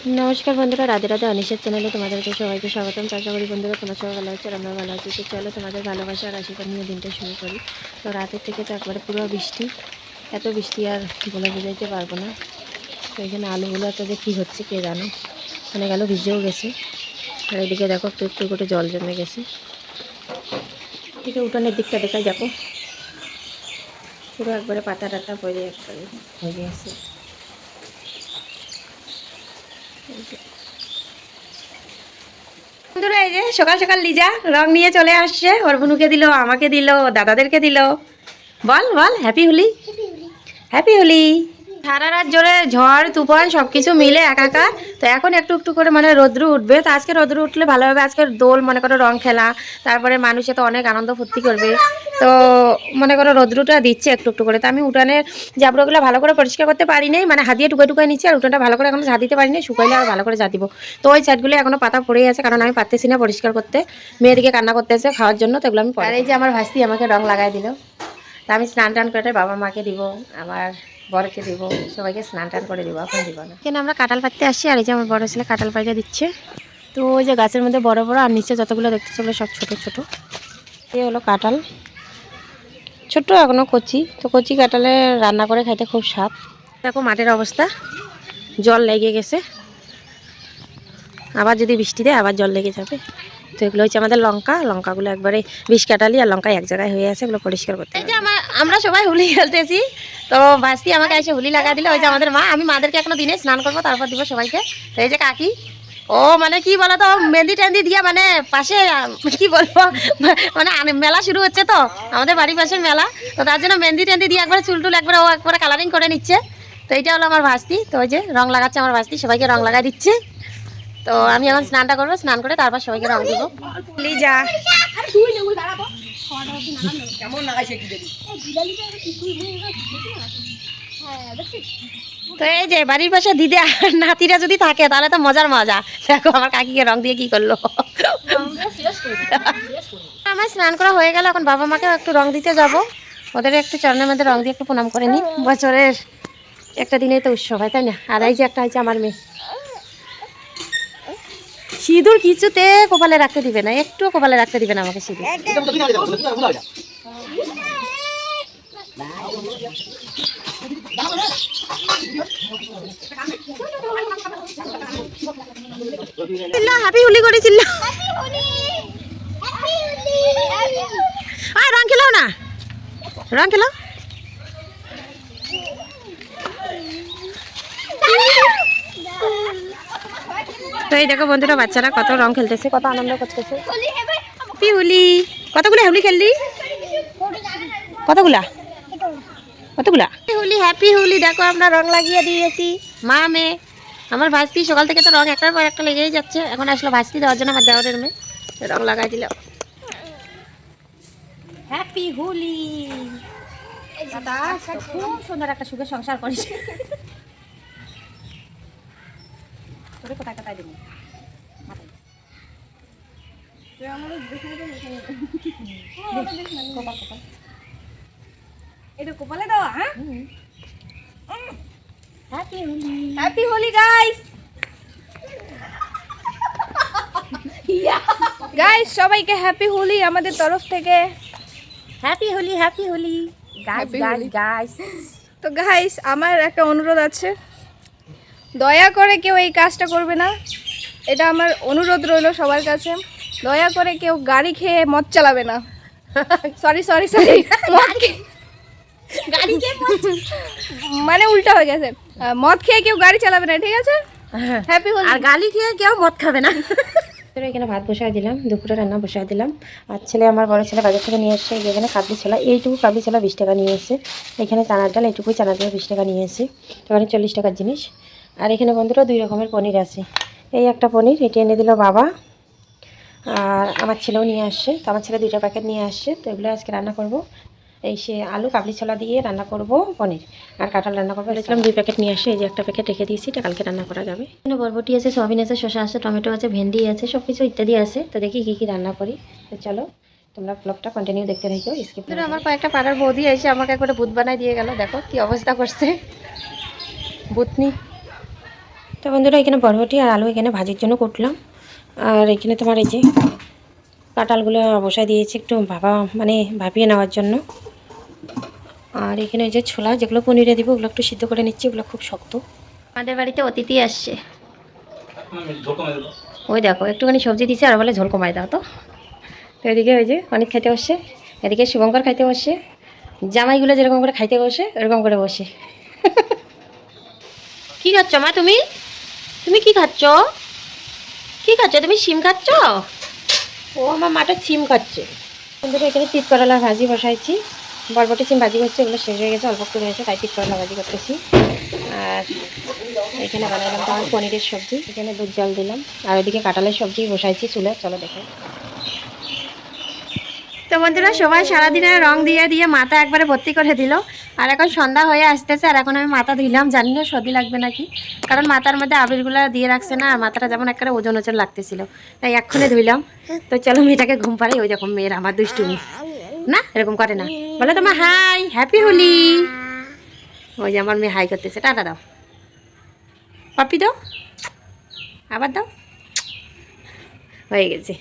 নমস্কার বন্ধুরা, রাধে রাধে। অনিশের চ্যানেলে তোমাদেরকে সবাইকে স্বাগতম। আশা করি বন্ধুরা তোমার সবাই ভালো আছে আর আমরা ভালো আছি। তো চলো তোমাদের ভালোবাসা আর আশীর্বাদ নিয়ে দিনটা শুরু করি। তো রাতের থেকে তো একবারে পুরো বৃষ্টি, এত বৃষ্টি আর বলে বোঝাইতে পারবো না। তো এখানে আলুগুলো তো যে কী হচ্ছে কে জানো, মানে গেল ভিজেও গেছে। আর এদিকে দেখো একটু একটু করে জল জমে গেছে। এদিকে উঠানের দিকটা দেখাই, দেখো পুরো একবারে পাতা টাতা পড়ে একবারে হয়ে গেছে। বন্ধুরা, এই যে সকাল সকাল লিজা রং নিয়ে চলে আসছে। ওর বুনুকে দিল, আমাকে দিল, দাদাদেরকে দিল। বল বল হ্যাপি হোলি, হ্যাপি হোলি। সারা রাত জোরে ঝড় তুফান সব কিছু মিলে একাকার। তো এখন একটু একটু করে মানে রোদ্রু উঠবে। তো আজকে রোদ্রু উঠলে ভালো হবে। আজকের দোল মনে করো রং খেলা, তারপরে মানুষে তো অনেক আনন্দ ফুর্তি করবে। তো মনে করো রোদ্রুটা দিচ্ছে একটু একটু করে। তো আমি উঠানের জাবড়াগুলো ভালো করে পরিষ্কার করতে পারি নাই, মানে হাত দিয়ে টুকাই টুকাই নিচ্ছি। আর উঠানটা ভালো করে এখনো ঝাঁ দিতে পারি নাই, শুকাইলে আর ভালো করে ঝাঁ দিব। তো ওই সাইডগুলো এখনো পাতা পড়েই আছে, কারণ আমি পারতেছি না পরিষ্কার করতে। মেয়েদিকে কান্না করতেছে খাওয়ার জন্য, তো এগুলো আমি পরে। আর এই যে আমার ভাস্তি আমাকে রং লাগাই দিল। তা আমি স্নান টান করে বাবা মাকে দিব, আমার বরকে দিব, সবাইকে স্নান টান করে দিব, এখন দিব না। এখানে আমরা কাঁঠাল পাড়তে আসছি, আর এই যে আমার বড় ছেলে কাঁঠাল পাড়িয়ে দিচ্ছে। তো ওই যে গাছের মধ্যে বড় বড়, আর নিচে যতগুলো দেখতেছে ওগুলো সব ছোট ছোট। এই হলো কাঁঠাল, ছোট এখনো কচি। তো কচি কাঁঠালে রান্না করে খাইতে খুব স্বাদ। দেখো মাটির অবস্থা, জল লেগে গেছে। আবার যদি বৃষ্টি দেয় আবার জল লেগে যাবে। তো এগুলো হচ্ছে আমাদের লঙ্কা, লঙ্কাগুলো একবারে বিষ কাটালি আর লঙ্কা এক জায়গায় হয়ে আছে, এগুলো পরিষ্কার করতে। এই যে আমরা সবাই হোলি খেলতেছি। তো ভাস্তি আমাকে এসে হোলি লাগা দিলে। ওই যে আমাদের মা, আমি মাদেরকে এখনো দিনে স্নান করবো, তারপর দিব সবাইকে। তো এই যে কাকি, ও মানে কি বলো তো, মেহেন্দি টেন্দি দিয়া মানে পাশে কি বলবো, মানে মেলা শুরু হচ্ছে তো আমাদের বাড়ির পাশের মেলা। তো তার জন্য মেহেন্দি টেন্দি দিয়ে একবারে চুল টুল একবারে ও একবারে কালারিং করে নিচ্ছে। তো এইটা হলো আমার ভাস্তি। তো ওই যে রং লাগাচ্ছে আমার ভাস্তি, সবাইকে রং লাগাই দিচ্ছে। তো আমি এখন স্নানটা করবো, স্নান করে তারপর সবাইকে রং দিব। লিজা তো এই যে বাড়ির পাশে দিদি আর নাতিরা যদি থাকে তাহলে তো মজার মজা। দেখো আমার কাকিকে রং দিয়ে কি করলো। আমার স্নান করা হয়ে গেল, এখন বাবা মাকে একটু রং দিতে যাব। ওদের একটু চরণের মধ্যে রং দিয়ে একটু প্রণাম করে নি। বছরের একটা দিনে তো উৎসব হয়, তাই না? আর এই যে একটা হচ্ছে আমার মেয়ে, সিঁদুর কিছুতে কপালে রাখতে দিবে না, একটু কপালে রাখতে দিবে না আমাকে সিঁদুর। হ্যাপি হোলি করেছিল। আর রং খেলাও না, রং খেলো। তো এই দেখো বন্ধুরা, বাচ্চারা কত রং খেলতেছে, কত আনন্দ করতেছে। হ্যাপি হোলি। কতগুলো হোলি খেললি? কতগুলা কতগুলা হোলি, হ্যাপি হোলি। দেখো আমরা রং লাগিয়ে দিয়েছি মা মেয়ে। আমার ভাস্তি সকাল থেকে তো রং একটার পর একটা লেগেই যাচ্ছে। এখন আসলো ভাস্তি দেওয়ার জন্য আমার দেওয়ারের মেয়ে, রং লাগাই দিল। হ্যাপি হোলি। খুব সুন্দর একটা সুখে সংসার করিস। তোরে কোথায় কোথায় দেবো, এটা কপালে দেওয়া। হ্যাঁ, happy Holi, happy Holi guys. Guys সবাইকে হ্যাপি হোলি আমাদের তরফ থেকে। Happy Holi, happy Holi guys. তো গাইস আমার একটা অনুরোধ আছে, দয়া করে কেউ এই কাজটা করবে না। এটা আমার অনুরোধ রইল সবার কাছে। দয়া করে কেউ গাড়ি খেয়ে মদ চালাবে না। সরি সরি সরি, মানে উল্টা হয়ে গেছে। মদ খেয়ে কেউ গাড়ি চালাবে না, ঠিক আছে? হ্যাপি হোলি। আর গালি খেয়ে কেউ মদ খাবে না। এখানে ভাত বসায় দিলাম, দুপুরে রান্না বসায় দিলাম। আর ছেলে, আমার বড় ছেলে বাজার থেকে নিয়ে এসছে এখানে কাবলি ছোলা। এইটুকু কাবলি ছোলা 20 টাকা নিয়ে এসে। এখানে চানার ডাল, এইটুকুই চানার ডাল 20 টাকা নিয়ে এসে। এখানে 40 টাকার জিনিস। আর এখানে বন্ধুরা 2 রকমের পনির আছে। এই একটা পনির, এটি এনে দিল বাবা। আর আমার ছেলেও নিয়ে আসছে। তো আমার ছেলে 2টা প্যাকেট নিয়ে আসছে। তো এগুলো আজকে রান্না করব। এই সে আলু কাবলি ছোলা দিয়ে রান্না করব পনির, আর কাঁঠাল রান্না করবো। বলেছিলাম 2 প্যাকেট নিয়ে আসে। এই যে একটা প্যাকেট রেখে দিয়েছি, এটা কালকে রান্না করা যাবে। এখানে বরবটি আছে, সয়াবিন আছে, শসা আছে, টমেটো আছে, ভেন্ডি আছে, সব কিছু ইত্যাদি আছে। তো দেখি কী কী রান্না করি। তো চলো তোমরা ব্লগটা কন্টিনিউ দেখতে থাকো, স্কিপ করে। আমার কয়েকটা পাড়ার বৌদি এসে আমাকে একবারে ভূত বানাই দিয়ে গেল। দেখো কি অবস্থা করছে ভূতনি। তো বন্ধুরা এখানে বরবটি আর আলু এখানে ভাজির জন্য কুটলাম। আর এখানে তোমার এই যে কাঁঠালগুলো বসায় দিয়েছি একটু ভাপিয়ে নেওয়ার জন্য। আর এখানে যে ছোলা যেগুলো পনিরে দিব ওগুলো একটু সিদ্ধ করে নিচ্ছি, ওগুলো খুব শক্ত। আমাদের বাড়িতে অতিথি আসছে, ওই দেখো একটুখানি সবজি দিছে আর বলে ঝোল কমাই দাও। তো এদিকে ওই যে অনেক খাইতে বসে, এদিকে শুভঙ্কর খাইতে বসে, জামাইগুলো যেরকম করে খাইতে বসে এরকম করে বসে। কি খাচ্ছ মা? তুমি তুমি কি খাচ্ছ? কি খাচ্ছ তুমি? শিম খাচ্ছ? ও আমার মাটা সিম খাচ্ছে। বন্ধুরা এখানে তিত করলা ভাজি বসাইছি, বরবটি সিম ভাজি করছি, ওগুলো শেষ হয়ে গেছে, অল্প একটু রয়েছে, তাই তিত করলা ভাজি করতেছি। আর এখানে বানালাম তোমার পনিরের সবজি, এখানে দুধ জল দিলাম। আর ওইদিকে কাঁঠালের সবজি বসাইছি চুলে, চলো দেখো। তো বন্ধুরা সবাই সারাদিনের রং দিয়ে দিয়ে মাথা একবারে ভর্তি করে দিল। আর এখন সন্ধ্যা হয়ে আসতেছে, আর এখন আমি মাথা ধুইলাম, জানি না সর্দি লাগবে নাকি, কারণ মাথার মধ্যে আবিরগুলো দিয়ে রাখছে না, আর মাথাটা যেমন একটা ওজন ওজন লাগতেছিল, তাই এক্ষুনি ধুইলাম। তো চলো মেয়েটাকে ঘুম পাড়াই। ওই দেখো মেয়ের আমার দুষ্টুমি না, এরকম করে না, বলে তোমার হাই, হ্যাপি হোলি। ওই যে আমার মেয়ে হাই করতেছে, টাটা দাও, পাপি দাও, আবার দাও, হয়ে গেছে।